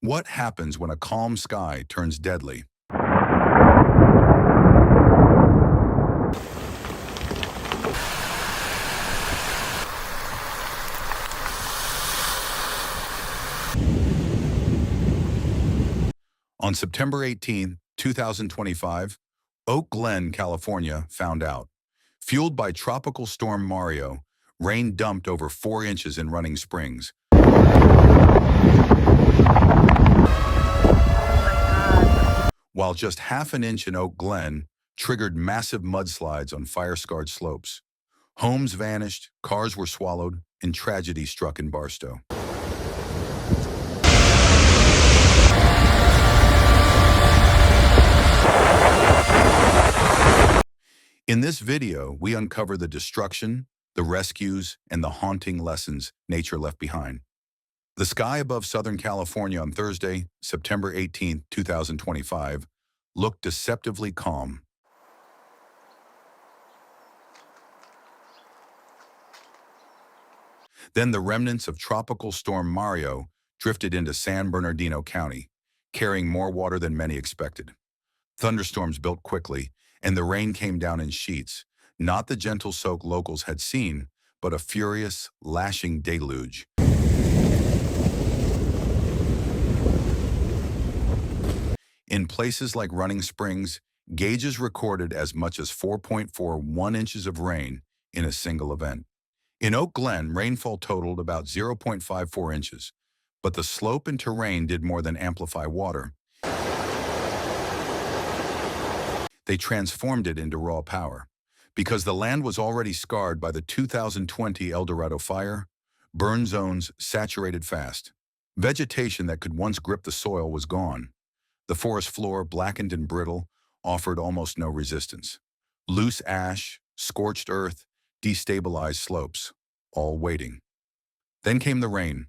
What happens when a calm sky turns deadly? On September 18, 2025, Oak Glen, California, found out. Fueled by Tropical Storm Mario, rain dumped over 4 inches in Running Springs. While just half an inch in Oak Glen triggered massive mudslides on fire-scarred slopes. Homes vanished, cars were swallowed, and tragedy struck in Barstow. In this video, we uncover the destruction, the rescues, and the haunting lessons nature left behind. The sky above Southern California on Thursday, September 18, 2025, looked deceptively calm. Then the remnants of Tropical Storm Mario drifted into San Bernardino County, carrying more water than many expected. Thunderstorms built quickly, and the rain came down in sheets, not the gentle soak locals had seen, but a furious, lashing deluge. In places like Running Springs, gauges recorded as much as 4.41 inches of rain in a single event. In Oak Glen, rainfall totaled about 0.54 inches, but the slope and terrain did more than amplify water. They transformed it into raw power. Because the land was already scarred by the 2020 El Dorado fire, burn zones saturated fast. Vegetation that could once grip the soil was gone. The forest floor, blackened and brittle, offered almost no resistance. Loose ash, scorched earth, destabilized slopes, all waiting. Then came the rain.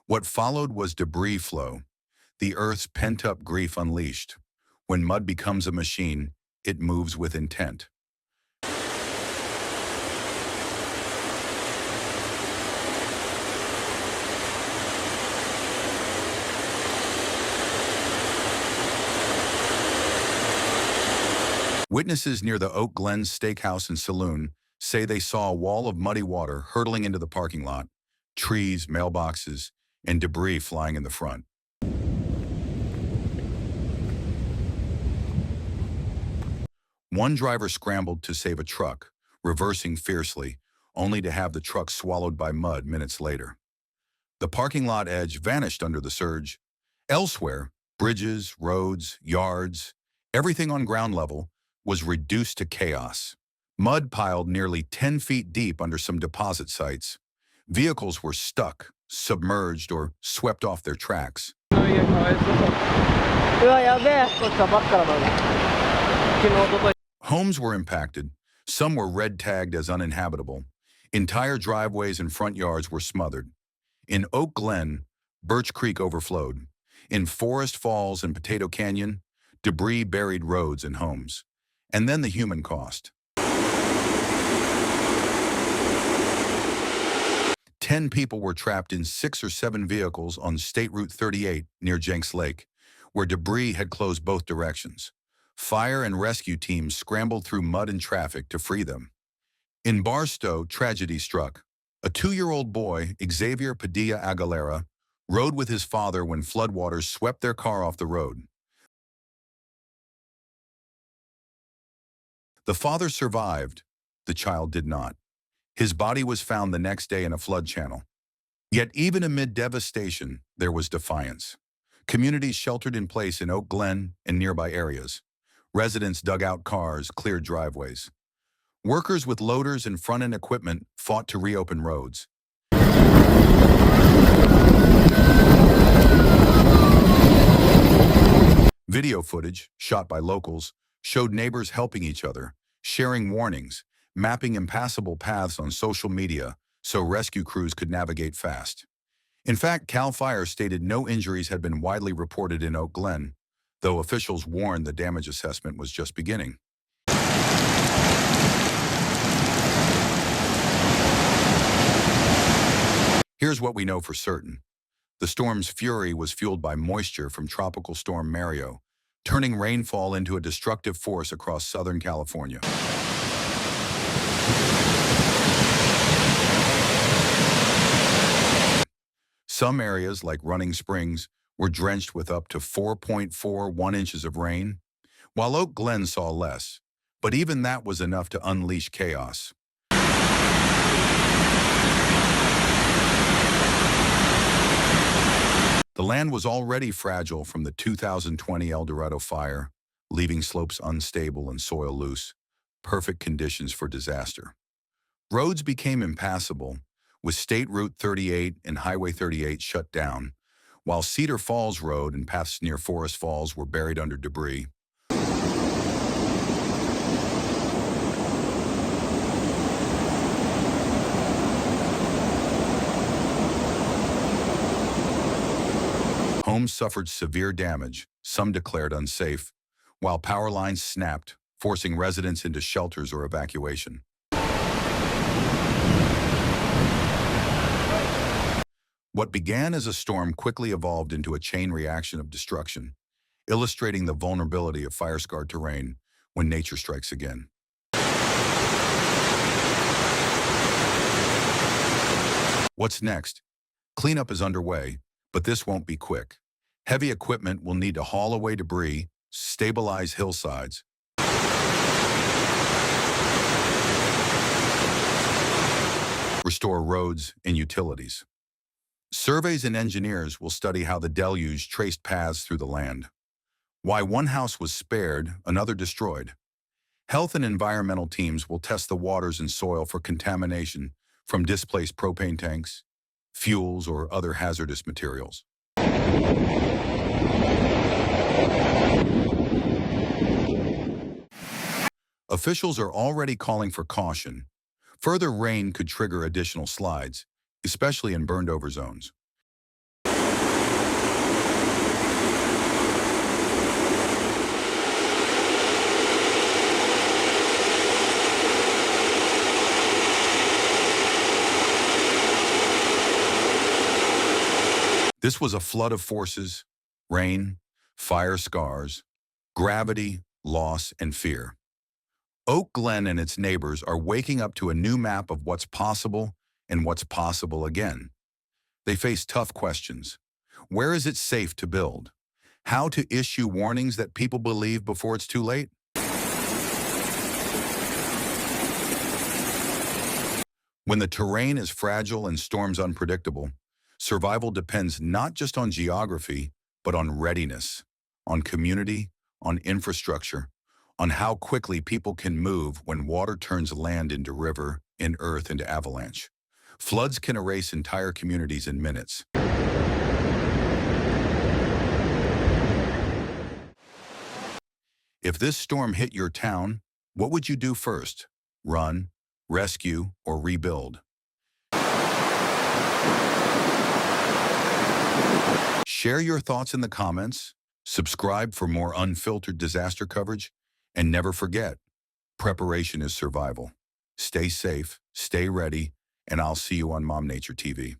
What followed was debris flow, the earth's pent-up grief unleashed. When mud becomes a machine, it moves with intent. Witnesses near the Oak Glen Steakhouse and Saloon say they saw a wall of muddy water hurtling into the parking lot, trees, mailboxes, and debris flying in the front. One driver scrambled to save a truck, reversing fiercely, only to have the truck swallowed by mud minutes later. The parking lot edge vanished under the surge. Elsewhere, bridges, roads, yards, everything on ground level was reduced to chaos. Mud piled nearly 10 feet deep under some deposit sites. Vehicles were stuck, submerged, or swept off their tracks. Homes were impacted. Some were red-tagged as uninhabitable. Entire driveways and front yards were smothered. In Oak Glen, Birch Creek overflowed. In Forest Falls and Potato Canyon, debris buried roads and homes. And then the human cost. 10 people were trapped in 6 or 7 vehicles on State Route 38 near Jenks Lake, where debris had closed both directions. Fire and rescue teams scrambled through mud and traffic to free them. In Barstow, tragedy struck. A 2-year-old boy, Xavier Padilla Aguilera, rode with his father when floodwaters swept their car off the road. The father survived. The child did not. His body was found the next day in a flood channel. Yet even amid devastation, there was defiance. Communities sheltered in place in Oak Glen and nearby areas. Residents dug out cars, cleared driveways. Workers with loaders and front-end equipment fought to reopen roads. Video footage, shot by locals, showed neighbors helping each other, sharing warnings, mapping impassable paths on social media so rescue crews could navigate fast. In fact, CAL FIRE stated no injuries had been widely reported in Oak Glen, though officials warned the damage assessment was just beginning. Here's what we know for certain. The storm's fury was fueled by moisture from Tropical Storm Mario, turning rainfall into a destructive force across Southern California. Some areas, like Running Springs, were drenched with up to 4.41 inches of rain, while Oak Glen saw less, but even that was enough to unleash chaos. The land was already fragile from the 2020 El Dorado fire, leaving slopes unstable and soil loose, perfect conditions for disaster. Roads became impassable, with State Route 38 and Highway 38 shut down, while Cedar Falls Road and paths near Forest Falls were buried under debris. Homes suffered severe damage, some declared unsafe, while power lines snapped, forcing residents into shelters or evacuation. What began as a storm quickly evolved into a chain reaction of destruction, illustrating the vulnerability of fire-scarred terrain when nature strikes again. What's next? Cleanup is underway, but this won't be quick. Heavy equipment will need to haul away debris, stabilize hillsides, restore roads and utilities. Surveys and engineers will study how the deluge traced paths through the land. Why one house was spared, another destroyed. Health and environmental teams will test the waters and soil for contamination from displaced propane tanks, fuels, or other hazardous materials. Officials are already calling for caution. Further rain could trigger additional slides, especially in burned-over zones. This was a flood of forces: rain, fire scars, gravity, loss, and fear. Oak Glen and its neighbors are waking up to a new map of what's possible and what's possible again. They face tough questions. Where is it safe to build? How to issue warnings that people believe before it's too late? When the terrain is fragile and storms unpredictable, survival depends not just on geography, but on readiness, on community, on infrastructure, on how quickly people can move when water turns land into river and earth into avalanche. Floods can erase entire communities in minutes. If this storm hit your town, what would you do first? Run, rescue, or rebuild? Share your thoughts in the comments, subscribe for more unfiltered disaster coverage, and never forget, preparation is survival. Stay safe, stay ready, and I'll see you on Mom Nature TV.